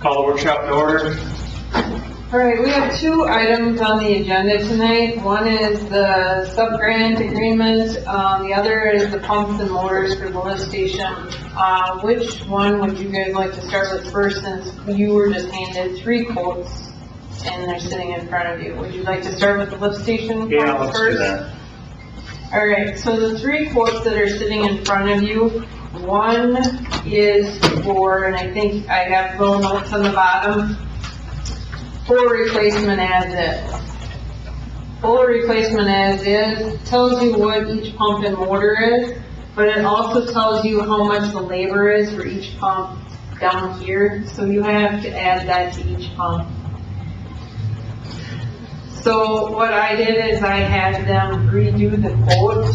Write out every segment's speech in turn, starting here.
Call the workshop to order. All right, we have two items on the agenda tonight. One is the sub-grant agreement, the other is the pumps and motors for the lift station. Which one would you guys like to start with first, since you were just handed 3 quotes and they're sitting in front of you? Would you like to start with the lift station Yeah, pumps let's first? do that. All right, so the 3 quotes that are sitting in front of you, one is for, and I think I have little notes on the bottom, full replacement as is. Full replacement as is tells you what each pump and motor is, but it also tells you how much the labor is for each pump down here, so you have to add that to each pump. So what I did is I had them redo the quote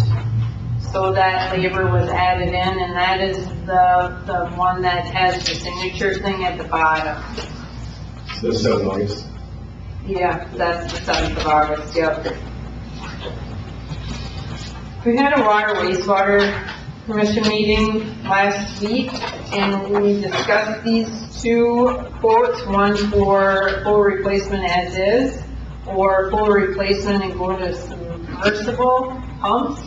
so that labor was added in, and that is the one that has the signature thing at the bottom. The 7 August. Yeah, that's the 7th of August, yep. We had a water wastewater commission meeting last week, and we discussed these 2 quotes, one for full replacement as is, or full replacement and go to submersible pumps.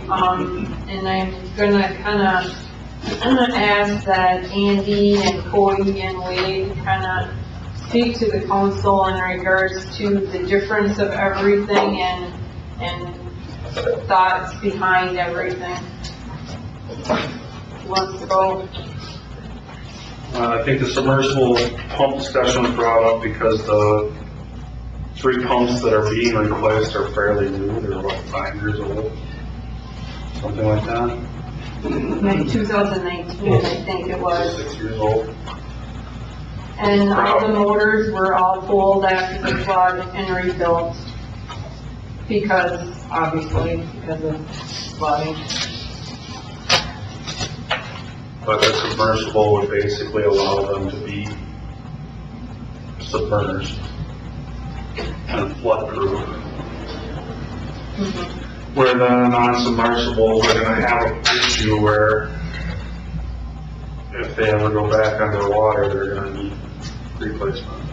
And I'm gonna kinda ask that Andy and Cody and Wade kinda speak to the council in regards to the difference of everything and thoughts behind everything. Who wants to go? I think the submersible pump discussion was brought up because the 3 pumps that are being replaced are fairly new. They're about 5 years old, something like that. Maybe 2019, I think it was. 6 years old. And all the motors were all pulled after the flood and rebuilt because of flooding. But the submersible would basically allow them to be submerged and flood-proof. Where the non-submersibles are gonna have an issue where if they ever go back underwater, they're gonna need replacement.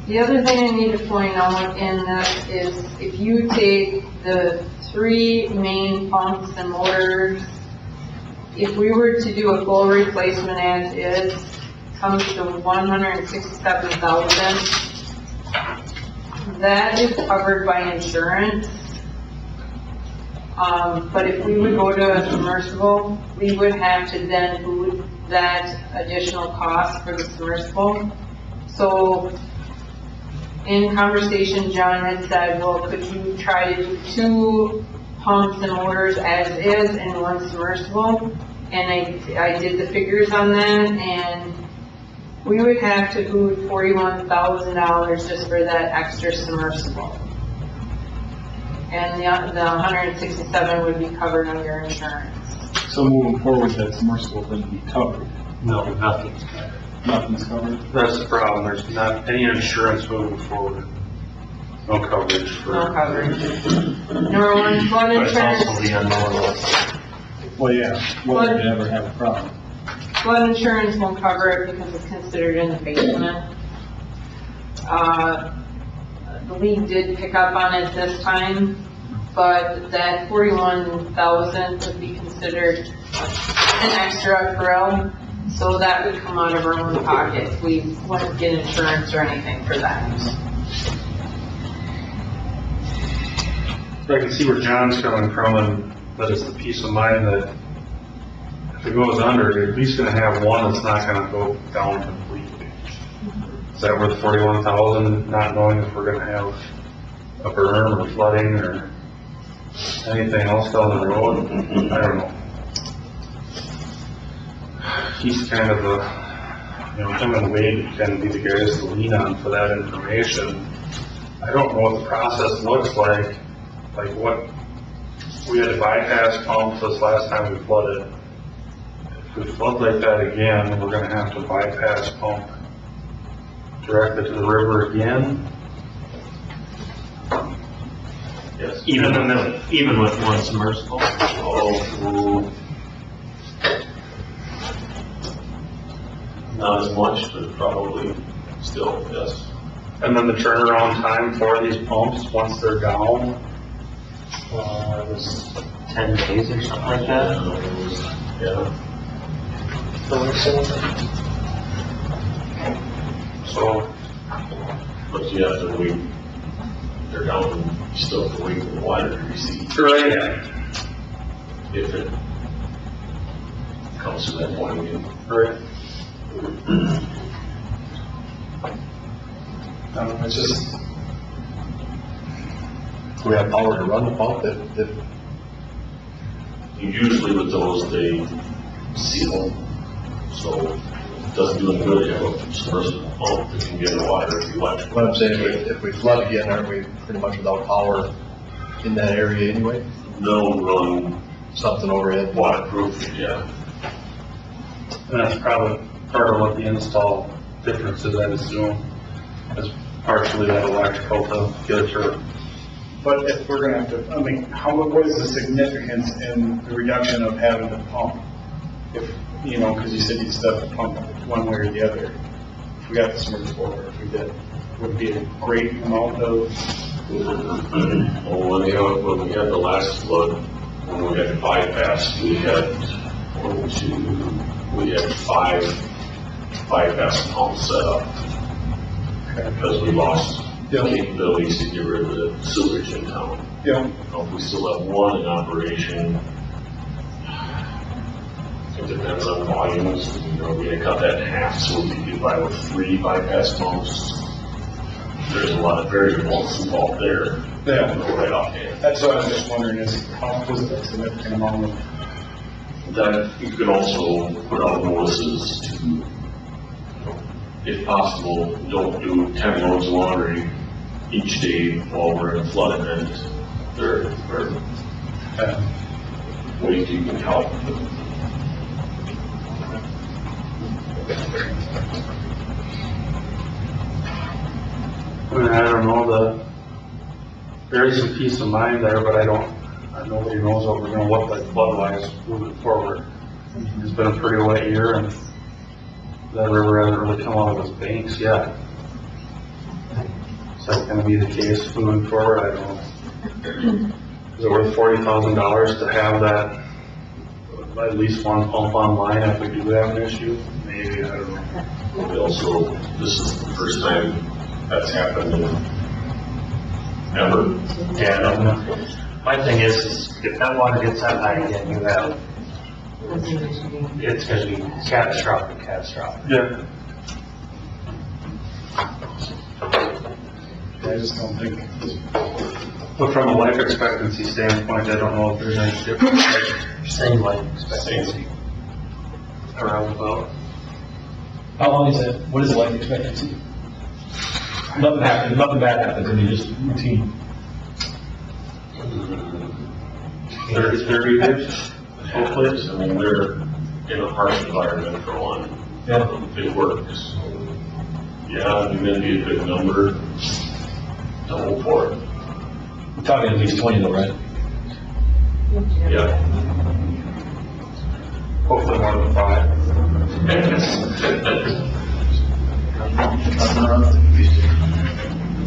The other thing I need to point out in this is if you take the 3 main pumps and motors, if we were to do a full replacement as is, comes to $167,000. That is covered by insurance. But if we would go to a submersible, we would have to then boot that additional cost for the submersible. So in conversation, John had said, well, could you try to do 2 pumps and motors as is and 1 submersible? And I did the figures on that, and we would have to boot $41,000 just for that extra submersible. And the 167 would be covered under insurance. So moving forward, that submersible wouldn't be covered. No, nothing's covered. Nothing's covered. That's the problem. There's not any insurance moving forward. No coverage for. No coverage. Number 1, flood But it's insurance. also the unknown. Well, yeah, what would ever have a problem? Flood insurance won't cover it because it's considered in the basement. The league did pick up on it this time, but that 41,000 would be considered an extra grill, so that would come out of our own pocket. We wouldn't get insurance or anything for that. I can see where John's coming from, and that it's the peace of mind that if it goes under, you're at least gonna have one that's not gonna go down completely. Is that worth 41,000, not knowing if we're gonna have a berm or flooding or anything else down the road? I don't know. He's kind of the, him and Wade can be the guys to lean on for that information. I don't know what the process looks like what, we had to bypass pumps this last time we flooded. If we flood like that again, we're gonna have to bypass pump, direct it to the river again. Yes, even with 1 submersible. Oh, Not as much, but probably still, yes. And then the turnaround time for these pumps, once they're down, It was 10 days or something like that. Yeah. so, But you have to wait, they're down, you still have to wait for the water to recede. right, If it comes to that point again. right. It's just, do we have power to run the pump if Usually with those, they seal them, so it doesn't do any good to have a submersible pump that can get the water if you want. what I'm saying, if we flood again, aren't we pretty much without power in that area anyway? No run Something overhead? waterproof, yeah. And that's probably part of what the install difference is, I assume, is partially that electrical to get it through. But if we're gonna have to, I mean, what is the significance in the reduction of having to pump? If, you know, because you said you still have to pump one way or the other. If we got the submersible, or if we did, would it be a great amount of, Well, when we had the last flood, when we had bypass, we had five bypass pumps set up. Because we lost the capabilities to get rid of the sewage in town. yeah, We still have one in operation. It depends on volumes, you know, we had cut that in half, so we could get by with 3 bypass pumps. There's a lot of variables involved there. Yeah. I don't know right offhand. that's what I'm just wondering, is how was it a significant amount of, That you could also put out notices to, you know, if possible, don't do 10 loads of laundry each day while we're in a flood event. There are ways you can help. I mean, I don't know, there is some peace of mind there, but nobody knows what we're gonna look like flood-wise moving forward. It's been a pretty wet year, and that river hasn't really come out of its banks yet. Is that gonna be the case moving forward? I don't know. Is it worth $40,000 to have that, at least one pump online if we do have an issue? Maybe, I don't know. We also, this is the first time that's happened in ever. Yeah, my thing is if that water gets that high again, it's gonna be catastrophic. Yeah. I just don't think, But from a life expectancy standpoint, I don't know if there's any difference. Same life expectancy. Around about. How long is it, what is the life expectancy? Nothing happens, nothing bad happens, I mean, just routine. 30 years, hopefully. I mean, they're in a harsh environment for one. Yeah. It works. Yeah, and then be a good number to hope for it. We're talking at least 20 though, right? Yeah. Hopefully more than 5.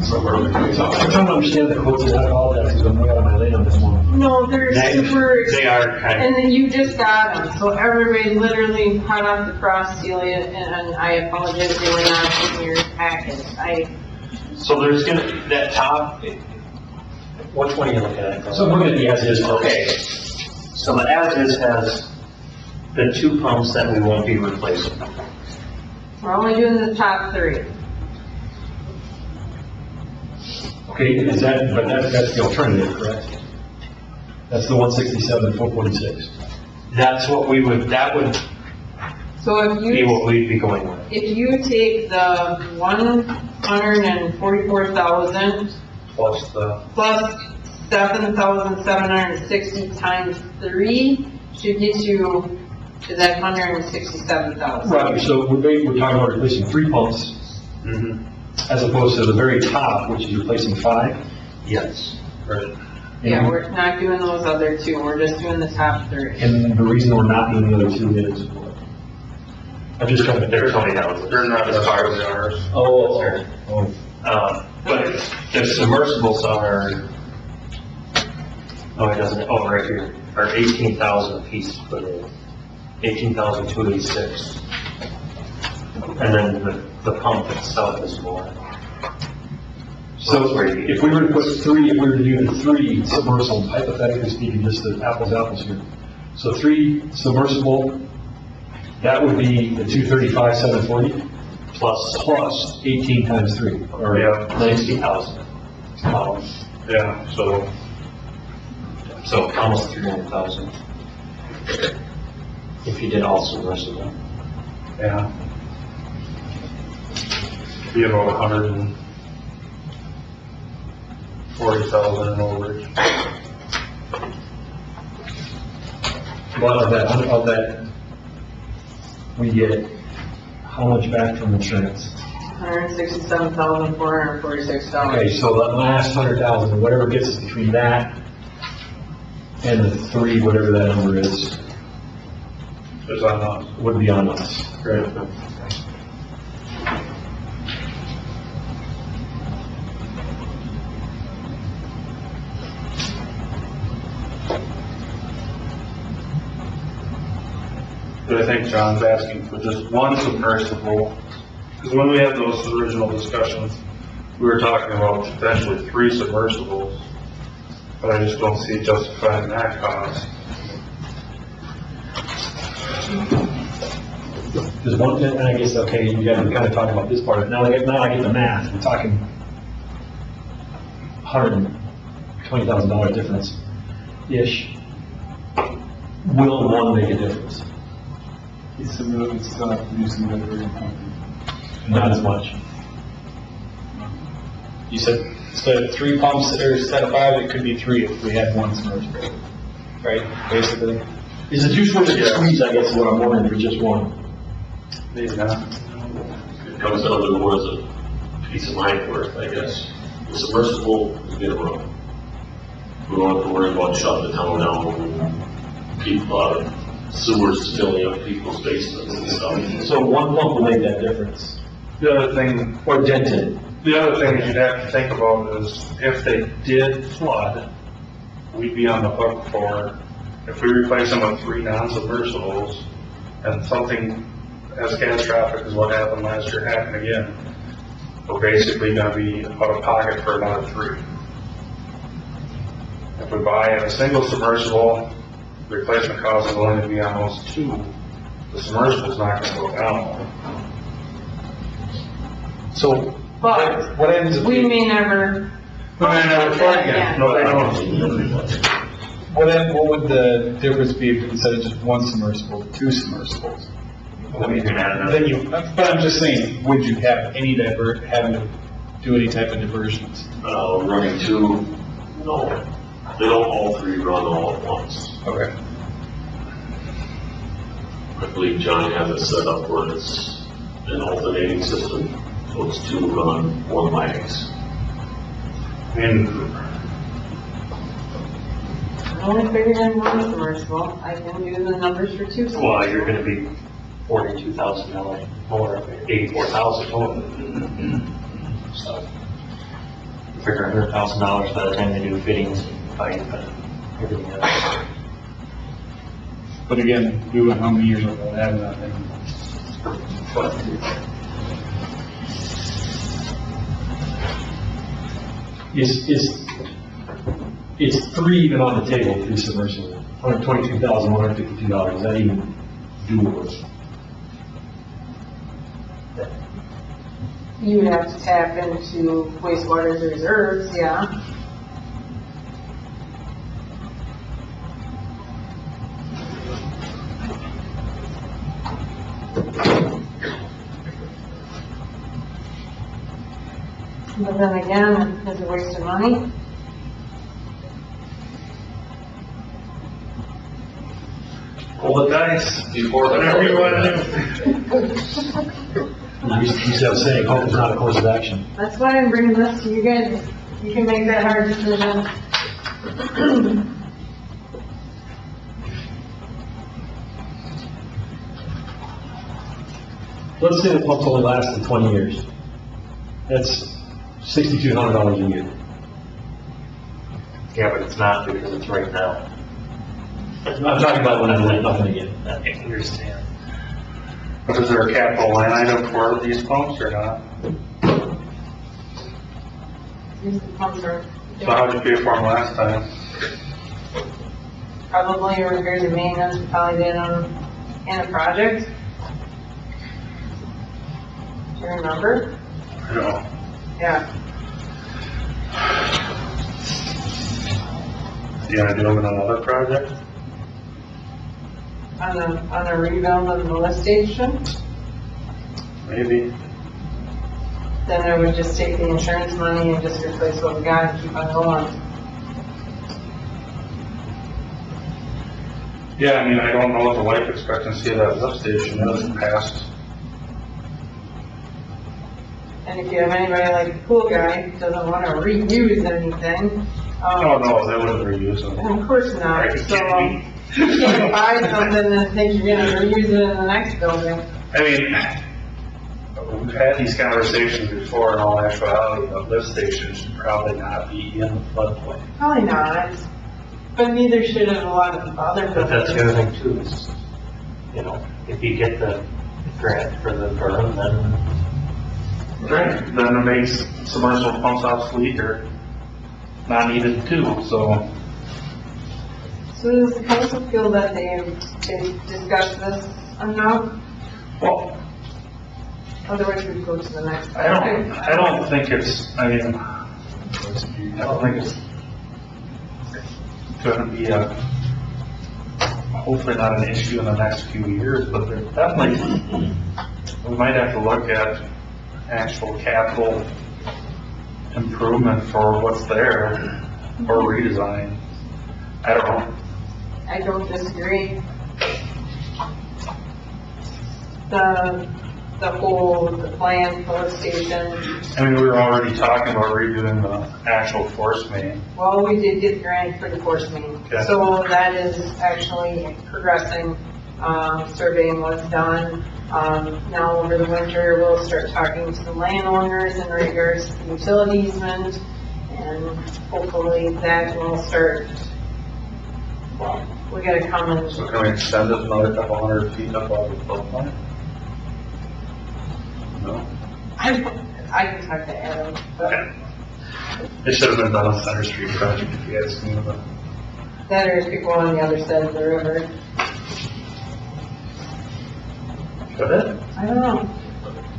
I'm trying to understand the quotes and I apologize because I'm way out of my lane on this one. No, they're super, They are kind and then you just got them, so everybody literally hot off the press, Celia, and I apologize, they were not in your package. so there's gonna, that top, which one are you looking at? So we're gonna be as is. Okay, so the as-is has the 2 pumps that we won't be replacing. We're only doing the top 3. Okay, is that, but that's the alternative, correct? That's the 167, 446. That would So if be you, what we'd be going with. if you take the 144,000 Plus the, plus 7,760 times 3, should get you to that 167,000. Right, so we're talking about replacing 3 pumps as opposed to the very top, which is replacing 5. Yes. right. Yeah, we're not doing those other 2, we're just doing the top 3. And the reason we're not doing the other 2 is what? I'm just trying to, They're 20,000. They're not as hard as ours. oh. But the submersibles are, oh, it doesn't, oh, right here, are 18,000 a piece per day. 18,286. And then the pump itself is more. So if we were to put three, if we were to do the three submersible, hypothetically speaking, just the apples here. So three submersible, that would be the 235, 740 plus 18 times three, or Yeah. 90,000. Yeah, so, So almost 300,000. If you did all submersible. yeah. Be about 140,000 in overage. Well, of that, we get how much back from insurance? $167,446. Okay, so that last 100,000, whatever gets us between that and the three, whatever that number is, It's on us. would be on us. Right. But I think John's asking for just one submersible, because when we had those original discussions, we were talking about potentially 3 submersibles, but I just don't see justifying that cost. Because one, and I guess, okay, you guys were kind of talking about this part of it, now I get the math, we're talking $120,000 difference-ish. Will one make a difference? It's still have to do some diversion pumping. Not as much. You said instead of 3 pumps or instead of 5, it could be 3 if we had one submersible, right? Basically. Is the juice worth the squeeze, I guess, is what I'm wondering, for just one? Maybe not. It comes down to what is a piece of mind worth, I guess. The submersible is gonna run. We don't have to worry about shutting the town down and people, sewers filling up people's basements and stuff. So one pump will make that difference, The other thing, or dent it. the other thing you'd have to think about is if they did flood, we'd be on the hook for, if we replace them with 3 non-submersibles and something as catastrophic as what happened last year happened again, we're basically gonna be out of pocket for another 3. If we buy a single submersible, replacement cost is going to be on those 2. The submersible's not gonna go down. So, But what happens if we may never. No, they don't. what would the difference be if instead of just one submersible, 2 submersibles? Then you can add another. Then you, but I'm just saying, would you have any having to do any type of diversions? Running 2, no. They don't all 3 run all at once. Okay. I believe Johnny has it set up where it's an alternating system, so it's 2 run, 1 lags. I mean, I only figured in one submersible. I can do the numbers for 2 submersibles. Well, you're gonna be $42,000 more, 84,000 total. So, figure $100,000 by the time they do fittings and pipe and everything else. But again, we went how many years without having that thing? Is 3 even on the table, 3 submersibles? $122,152, is that even doable? You would have to tap into wastewater reserves, yeah. But then again, it's a waste of money. roll the dice before whatever you want to do. You used to have a saying, hope is not a course of action. That's why I'm bringing this to you guys. You can make that hard decision. let's say the pumps only lasted 20 years. That's $6,200 a year. Yeah, but it's not because it's right now. I'm talking about when I let nothing again. I understand. But is there a capital line item for these pumps or not? These pumps are So how did you pay for them last time? probably repairs and maintenance, probably did in a project. Do you remember? I don't know. Yeah. You gonna do them in another project? On a rebuild of the lift station, Maybe. then I would just take the insurance money and just replace what we got and keep on going. Yeah, I mean, I don't know what the life expectancy of that lift station is past. And if you have anybody like the pool guy who doesn't want to reuse anything, Oh, no, they wouldn't reuse them. and of course not, Are you so kidding me? you can't buy something and think you're gonna reuse it in the next building. I mean, we've had these conversations before, in all actuality, a lift station should probably not be in the floodplain. Probably not, but neither should a lot of other But that's the buildings. other thing too, is, you know, if you get the grant for the berm, then Right. Then it makes submersible pumps obsolete or not needed too, so. So does the council feel that they've discussed this enough? Well, Otherwise we go to the next. I don't think it's, I mean, I don't think it's gonna be hopefully not an issue in the next few years, but there definitely, we might have to look at actual capital improvement for what's there, or redesign. I don't know. I don't disagree. The plan for the station, I mean, we were already talking about redoing the actual force main. well, we did get the grant for the force main. Okay. So that is actually progressing, surveying was done. Now over the winter, we'll start talking to the landowners in regards to the utility easement, and hopefully that will start, well, we gotta come and, So can we extend it another couple hundred feet above the floodplain? No? I can talk to Adam, but It should have been done on Center Street project if you guys knew about. that or people on the other side of the river. Could it? I don't know.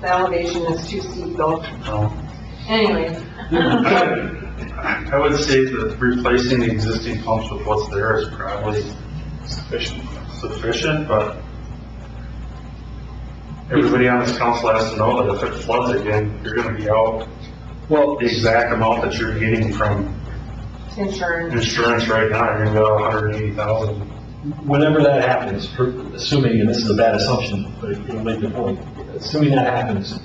The elevation is too steep though. No. Anyway. I would say that replacing the existing pumps with what's there is probably sufficient, but everybody on this council has to know that if it floods again, you're gonna be out Well, the exact amount that you're getting from Insurance. insurance right now, you're gonna be out 180,000. whenever that happens, assuming, and this is a bad assumption, but it'll make the point, assuming that happens,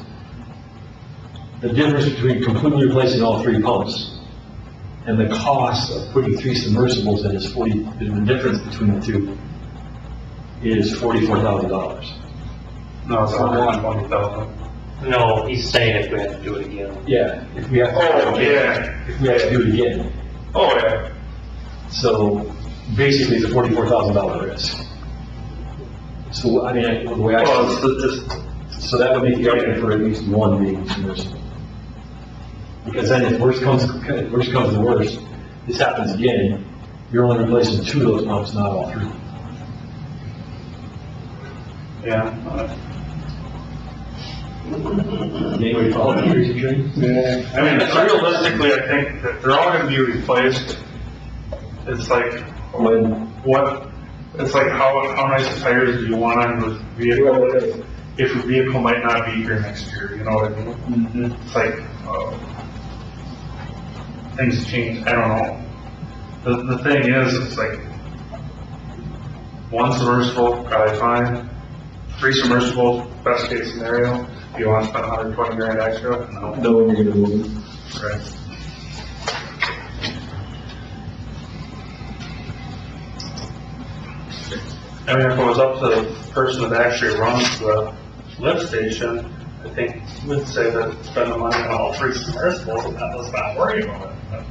the difference between completely replacing all three pumps and the cost of putting three submersibles in is the difference between the two is $44,000. No, it's 120,000. no, he's saying if we have to do it again. Yeah, if we have to. Oh, yeah. If we have to do it again. Oh, yeah. So basically, it's a $44,000 risk. So, I mean, the way I, Well, so that would make the argument for at least one being submersible. Because then if worst comes to worst, this happens again, you're only replacing two of those pumps, not all three. yeah. Anybody follow the crazy train? I mean, realistically, I think that they're all gonna be replaced. It's like, it's like how nice tires do you want on the vehicle? If your vehicle might not be here next year, you know what I mean? It's like, things change, I don't know. The thing is, it's like, one submersible, probably fine. 3 submersibles, best case scenario. Do you want to spend 120 grand extra? No. No, when you're gonna move them. Right. I mean, if it was up to the person that actually runs the lift station, I think we'd say that spend the money on all three submersibles and let's not worry about it. But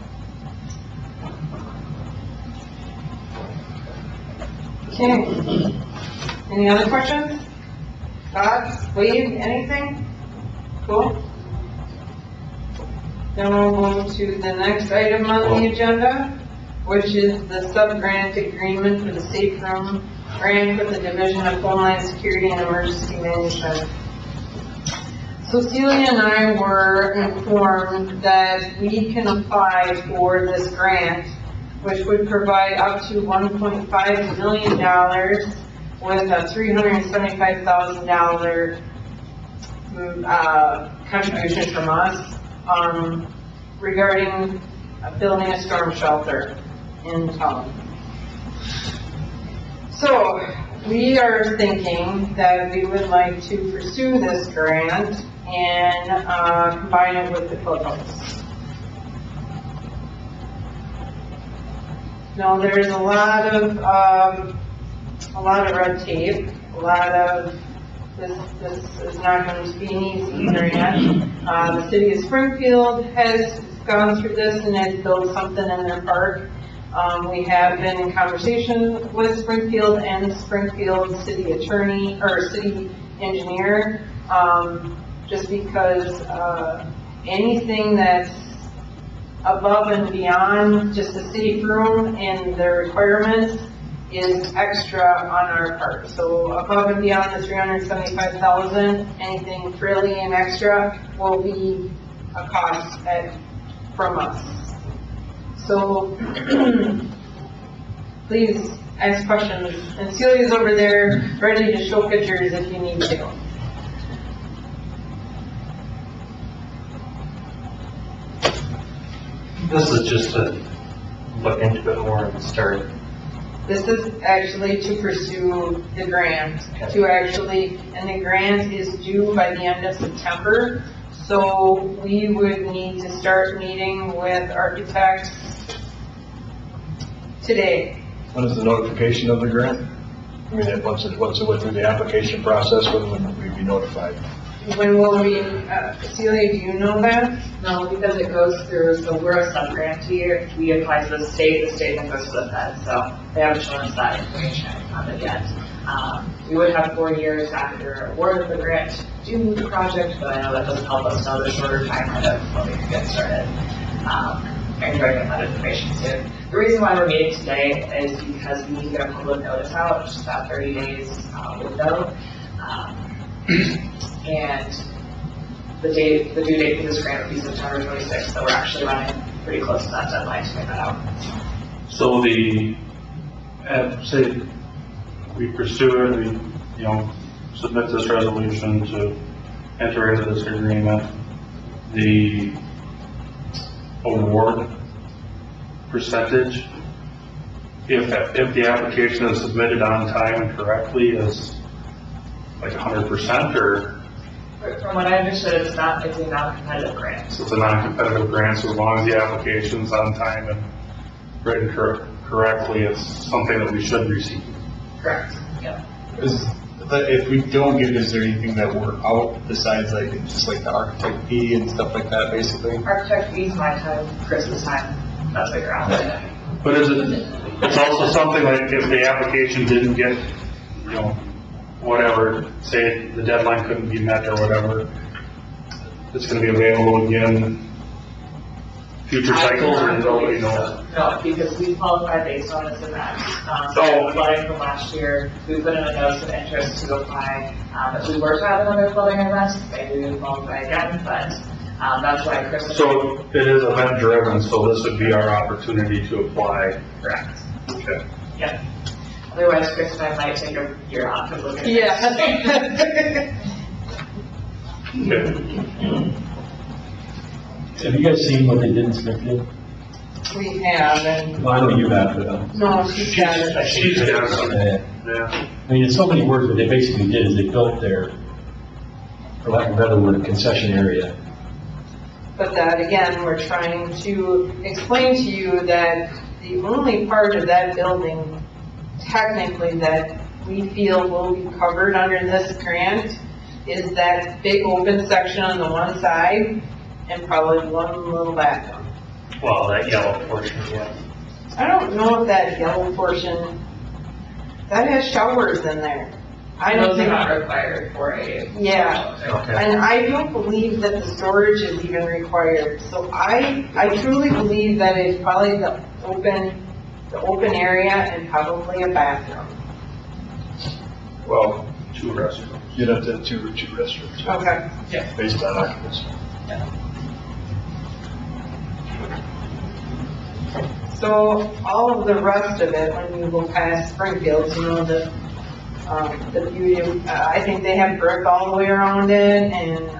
Okay. Any other questions? Thoughts? Wade, anything? Cool. Then we'll move to the next item on the agenda, which is the sub-grant agreement for the safe room grant with the Division of Homeland Security and Emergency Management. So Celia and I were informed that we can apply for this grant, which would provide up to $1.5 million with a $375,000 contribution from us regarding building a storm shelter in town. So we are thinking that we would like to pursue this grant and combine it with the courthouse. Now, there's a lot of red tape, this is not going to be an easy grant. The city of Springfield has gone through this and has built something in their park. We have been in conversation with Springfield and the Springfield city attorney, or city engineer, just because anything that's above and beyond just the safe room and the requirements is extra on our part. So above and beyond the $375,000, anything trillion extra will be a cost from us. So please ask questions. And Celia's over there ready to show pictures if you need to. This is just to look into it more and start. This is actually to pursue the grant, and the grant is due by the end of September. So we would need to start meeting with architects today. When is the notification of the grant? I mean, once it went through the application process, when would we be notified? When will we, Celia, do you know that? No, because it goes through, so we're a sub-grantee, we apply to the state then goes to the Fed, so they haven't shown us that information on it yet. We would have 4 years after award of the grant to do the project, but I know that doesn't help us know the shorter timeline of when we can get started. And trying to get that information too. The reason why we're meeting today is because we need to get a public notice out, which is about 30 days window. And the due date for this grant would be September 26th, so we're actually running pretty close to that deadline to make that out. So say we pursue it, we, submit this resolution to enter into this agreement, the award percentage, if the application is submitted on time and correctly, is like 100%, or? From what I understood, it's a non-competitive grant. So it's a non-competitive grant, so as long as the application's on time and written correctly, it's something that we should receive. Correct, yeah. If we don't get it, is there anything that we're out besides just like the architect fee and stuff like that, basically? Architect fees, my time, Chris's time, that's what you're out. But it's also something like if the application didn't get, whatever, say the deadline couldn't be met or whatever, it's going to be available again future cycles, or nobody knows? No, because we qualified based on this event. Oh. Flooding from last year, we put in a notice of interest to apply. If we were to have another flooding event, maybe we would qualify again, but that's why Chris. So it is event driven, so this would be our opportunity to apply. Correct. Okay. Yep. Otherwise, Chris and I might take a year off and look at it. Yeah. Have you guys seen what they did in Smithfield? We have, and, Well, I know you have, but, no, she's got it. She's got some, yeah. yeah. I mean, in so many words, what they basically did is they built their, for lack of a better word, concession area. But that, again, we're trying to explain to you that the only part of that building, technically, that we feel will be covered under this grant is that big open section on the one side and probably one little bathroom. Well, that yellow portion, yeah. I don't know if that yellow portion, that has showers in there. I don't Those are think, not required for a. yeah. Okay. And I don't believe that the storage is even required. So I truly believe that it's probably the open area and probably a bathroom. Well, 2 restrooms. You'd have to have two restrooms, Okay. based on occupancy. So all of the rest of it, when you go past Springfield, you know, the beauty of, I think they have brick all the way around it and,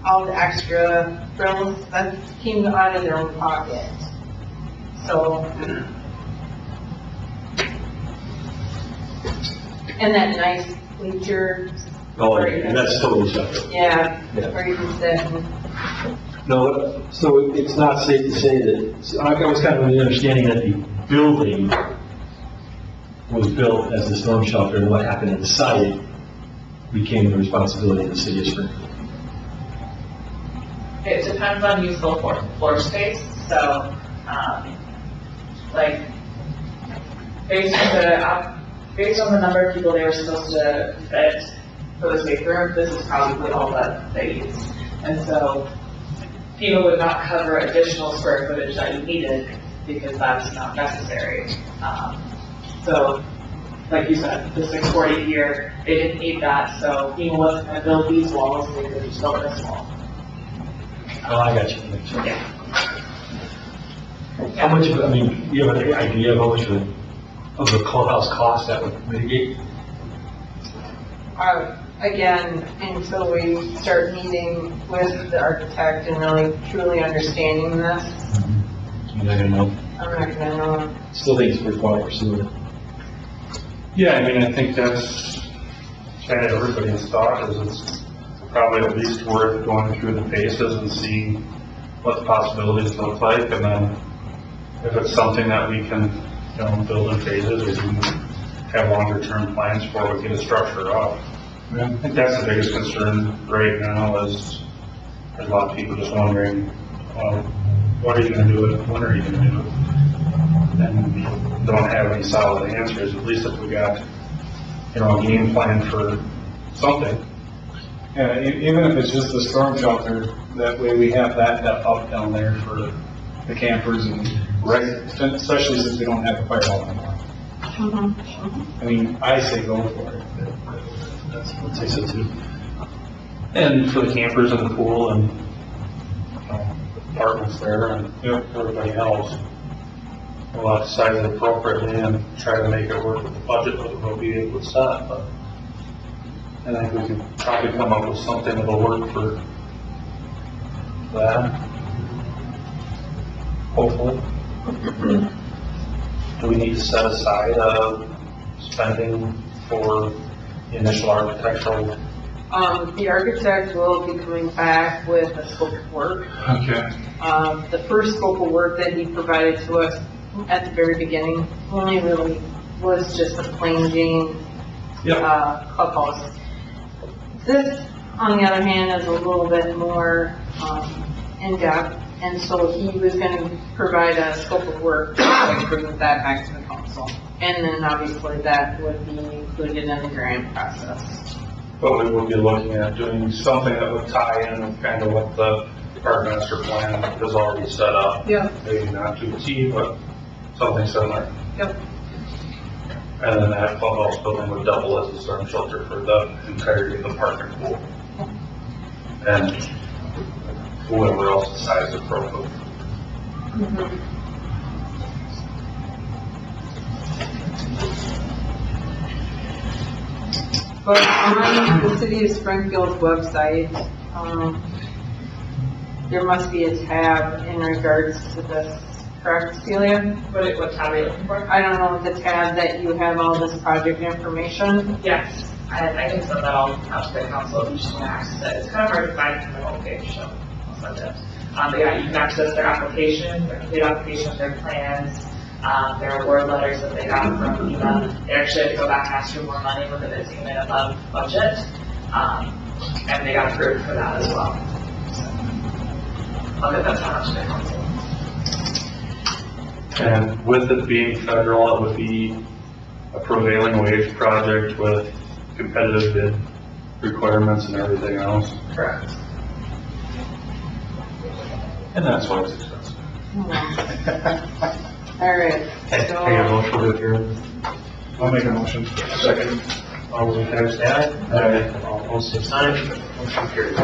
all the extra frills, that came out of their own pocket. So. And that nice bleacher, Oh, and that's totally separate. yeah, Yeah. where you can sit and. No, so it's not safe to say that, so I was kind of in the understanding that the building was built as the storm shelter, and what happened inside became the responsibility of the city of Springfield. It depends on useful floor space, so, like, based on the number of people they were supposed to fit for the safe room, this is probably all that they use. And so, FEMA would not cover additional square footage that you needed, because that's not necessary. So, like you said, the 640 here, they didn't need that, so FEMA wasn't gonna build these walls, they could just build this wall. Oh, I got you. Yeah. How much of, I mean, you have an idea of how much of the clubhouse cost that would mitigate? Again, until we start meeting with the architect and really truly understanding this, You're not gonna know. I'm not gonna know. Still think it's worthwhile pursuing it. Yeah, I mean, I think that's kind of everybody's thought, is it's probably at least worth going through the phases and seeing what the possibilities look like, and then if it's something that we can, you know, build in phases, or we can have longer term plans for, we get a structure up. I think that's the biggest concern right now, is there's a lot of people just wondering, what are you gonna do it, when are you gonna do it? And we don't have any solid answers, at least if we got, you know, a game plan for something. Yeah, even if it's just the storm shelter, that way we have that up down there for the campers and, especially since we don't have a fire hall anymore. I mean, I say go for it. I'd say so too. And for the campers in the pool and apartments there and everybody else, we'll have to size it appropriately and try to make it work with the budget that we'll be able to set, but I think we can probably come up with something that'll work for that. Hopefully. Do we need to set aside, spending for the initial architectural? The architect will be coming back with a scope of work. Okay. The first scope of work that he provided to us at the very beginning only really was just a plain Jane clubhouse. This, on the other hand, is a little bit more in-depth, and so he was going to provide a scope of work to bring that back to the council. And then obviously that would be included in the grant process. But we will be looking at doing something that would tie in with kind of what the our master plan has already set up. Yeah. Maybe not to a T, but something similar. Yep. And then that clubhouse building would double as a storm shelter for the entirety of the park and pool. And whoever else decides appropriately. But on the City of Springfield's website, there must be a tab in regards to this, correct, Celia? What tab are you looking for? I don't know, the tab that you have all this project information. Yes, I can send that all out to the council if you just want to access it. It's kind of hard to find from the homepage, so I'll send it. But yeah, you can access their application, their complete application, their plans, their award letters that they got from FEMA. They actually had to go back and ask for more money because it came in above budget. and they got approved for that as well. So, I'll get that out to the council. And with it being federal, it would be a prevailing wage project with competitive bid requirements and everything else. Correct. And that's why it's expensive. All right, Can I get a motion to adjourn? I'll make a motion. Second. All those in favor say aye. Aye. All opposed, same sign. Motion carries.